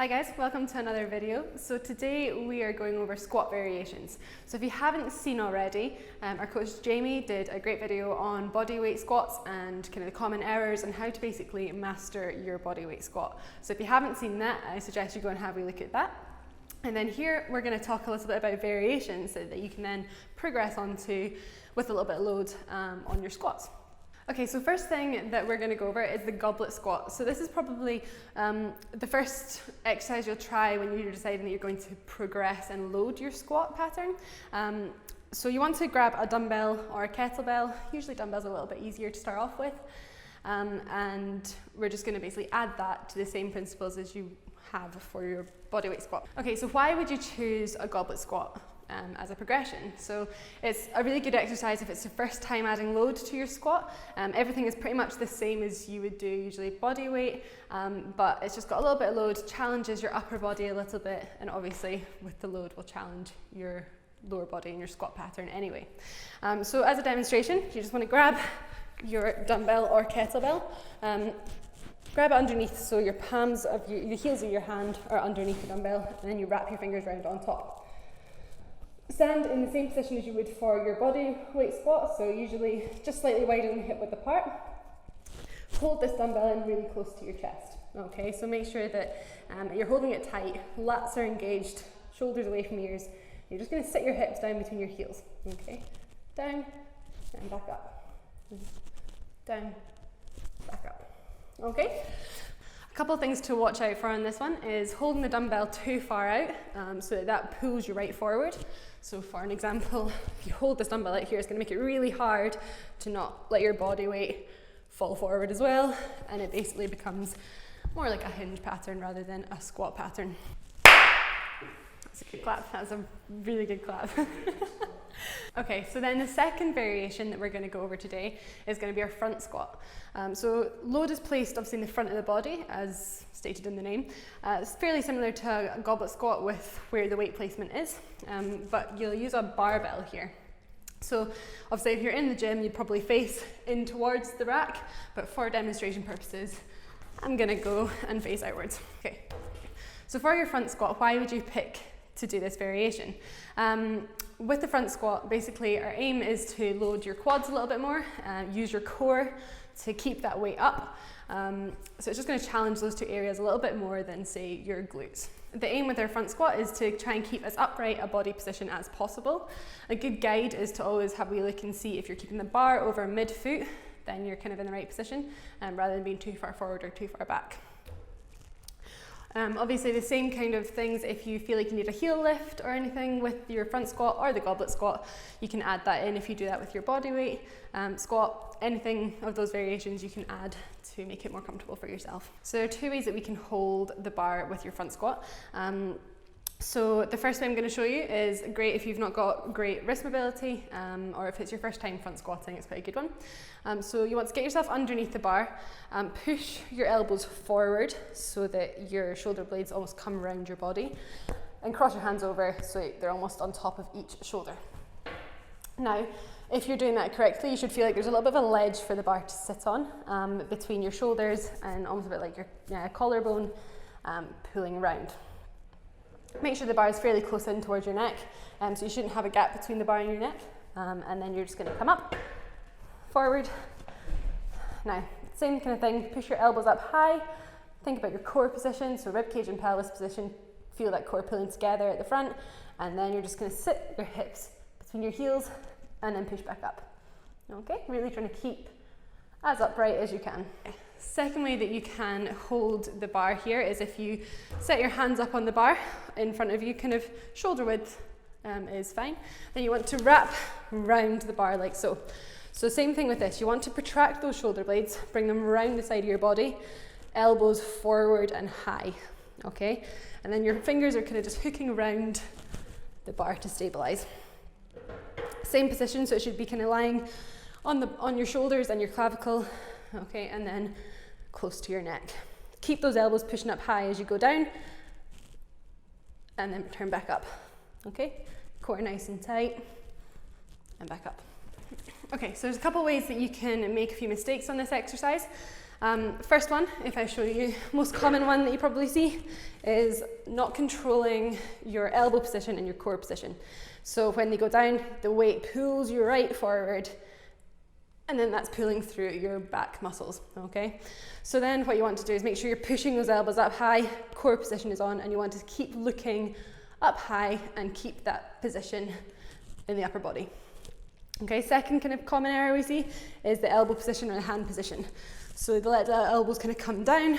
Hi guys, welcome to another video. So today we are going over squat variations. So if you haven't seen already, our coach Jamie did a great video on bodyweight squats and kind of the common errors and how to basically master your bodyweight squat. So if you haven't seen that, I suggest you go and have a look at that. And then here we're going to talk a little bit about variations that you can then progress onto with a little bit of load on your squats. Okay, so first thing that we're going to go over is the goblet squat. So this is probably the first exercise you'll try when you're deciding that you're going to progress and load your squat pattern. So you want to grab a dumbbell or a kettlebell. Usually dumbbells are a little bit easier to start off with. And we're just going to basically add that to the same principles as you have for your bodyweight squat. Okay, so why would you choose a goblet squat as a progression? So it's a really good exercise if it's your first time adding load to your squat. Everything is pretty much the same as you would do usually body weight, but it's just got a little bit of load, challenges your upper body a little bit, and obviously with the load will challenge your lower body and your squat pattern anyway. So as a demonstration, you just want to grab your dumbbell or kettlebell, grab it underneath, so your palms of the heels of your hand are underneath the dumbbell, and then you wrap your fingers around on top. Stand in the same position as you would for your body weight squat, so usually just slightly widening hip width apart. Hold this dumbbell in really close to your chest. Okay, so make sure that you're holding it tight, lats are engaged, shoulders away from ears. You're just going to sit your hips down between your heels. Okay, down and back up. Down, back up. Okay. A couple of things to watch out for on this one is holding the dumbbell too far out so that pulls you right forward. So for an example, if you hold this dumbbell out here, it's going to make it really hard to not let your body weight fall forward as well, and it basically becomes more like a hinge pattern rather than a squat pattern. That's a good clap, that's a really good clap. Okay, so then the second variation that we're going to go over today is going to be our front squat. So load is placed obviously in the front of the body, as stated in the name. It's fairly similar to a goblet squat with where the weight placement is, but you'll use a barbell here. So obviously if you're in the gym, you'd probably face in towards the rack, but for demonstration purposes, I'm going to go and face outwards. Okay, so for your front squat, why would you pick to do this variation? With the front squat, basically our aim is to load your quads a little bit more, use your core to keep that weight up. So it's just going to challenge those two areas a little bit more than, say, your glutes. The aim with our front squat is to try and keep as upright a body position as possible. A good guide is to always have a wee look and see if you're keeping the bar over mid-foot, then you're kind of in the right position, rather than being too far forward or too far back. Obviously the same kind of things, if you feel like you need a heel lift or anything with your front squat or the goblet squat, you can add that in if you do that with your body weight squat. Anything of those variations you can add to make it more comfortable for yourself. So there are two ways that we can hold the bar with your front squat. So the first way I'm going to show you is great if you've not got great wrist mobility, or if it's your first time front squatting, it's quite a good one. So you want to get yourself underneath the bar, push your elbows forward so that your shoulder blades almost come around your body, and cross your hands over so they're almost on top of each shoulder. Now, if you're doing that correctly, you should feel like there's a little bit of a ledge for the bar to sit on between your shoulders and almost a bit like your collarbone pulling around. Make sure the bar is fairly close in towards your neck, so you shouldn't have a gap between the bar and your neck, and then you're just going to come up, forward. Now, same kind of thing, push your elbows up high, think about your core position, so ribcage and pelvis position, feel that core pulling together at the front, and then you're just going to sit your hips between your heels and then push back up. Okay, really trying to keep as upright as you can. Second way that you can hold the bar here is if you set your hands up on the bar in front of you, kind of shoulder width is fine. Then you want to wrap round the bar like so. So same thing with this, you want to protract those shoulder blades, bring them around the side of your body, elbows forward and high, okay? And then your fingers are kind of just hooking around the bar to stabilize. Same position, so it should be kind of lying on your shoulders and your clavicle, okay, and then close to your neck. Keep those elbows pushing up high as you go down, and then turn back up, okay? Core nice and tight, and back up. Okay, so there's a couple ways that you can make a few mistakes on this exercise. First one, if I show you, most common one that you probably see is not controlling your elbow position and your core position. So when they go down, the weight pulls you right forward, and then that's pulling through your back muscles, okay? So then what you want to do is make sure you're pushing those elbows up high, core position is on, and you want to keep looking up high and keep that position in the upper body. Okay, second kind of common error we see is the elbow position or the hand position. So they let the elbows kind of come down,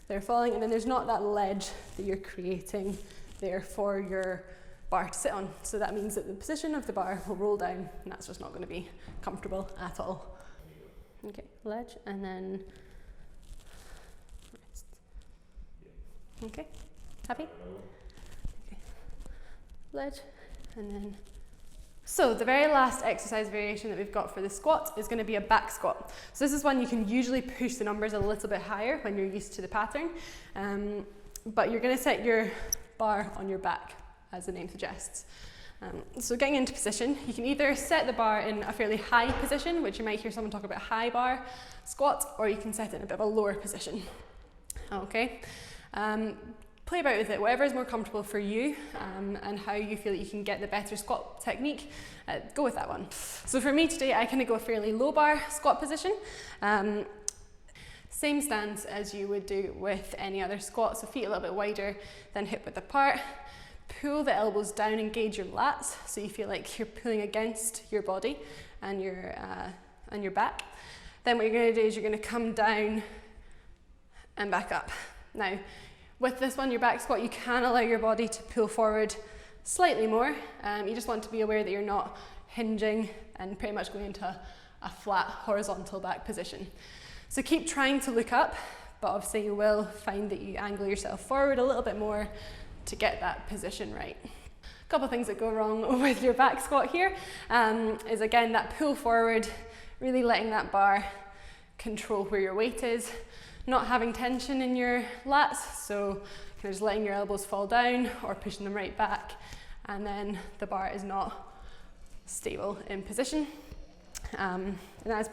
they're falling, and then there's not that ledge that you're creating there for your bar to sit on. So that means that the position of the bar will roll down, and that's just not going to be comfortable at all. Okay, ledge, and then rest. Okay, happy? Okay. Ledge, and then. So the very last exercise variation that we've got for the squat is going to be a back squat. So this is one you can usually push the numbers a little bit higher when you're used to the pattern, but you're going to set your bar on your back, as the name suggests. So getting into position, you can either set the bar in a fairly high position, which you might hear someone talk about high bar squat, or you can set it in a bit of a lower position. Okay. Play about with it, whatever is more comfortable for you and how you feel that you can get the better squat technique, go with that one. So for me today, I kind of go a fairly low bar squat position. Same stance as you would do with any other squat, so feet a little bit wider than hip width apart. Pull the elbows down, engage your lats, so you feel like you're pulling against your body and your back. Then what you're going to do is you're going to come down and back up. Now, with this one, your back squat, you can allow your body to pull forward slightly more. You just want to be aware that you're not hinging and pretty much going into a flat horizontal back position. So keep trying to look up, but obviously you will find that you angle yourself forward a little bit more to get that position right. A couple of things that go wrong with your back squat here is again that pull forward, really letting that bar control where your weight is. Not having tension in your lats, so kind of just letting your elbows fall down or pushing them right back, and then the bar is not stable in position. And that is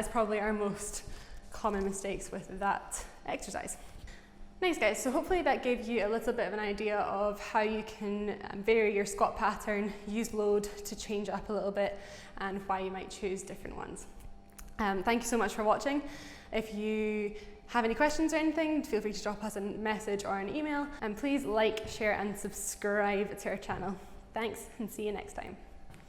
probably our most common mistakes with that exercise. Nice guys, so hopefully that gave you a little bit of an idea of how you can vary your squat pattern, use load to change up a little bit, and why you might choose different ones. Thank you so much for watching. If you have any questions or anything, feel free to drop us a message or an email, and please like, share and subscribe to our channel. Thanks, and see you next time.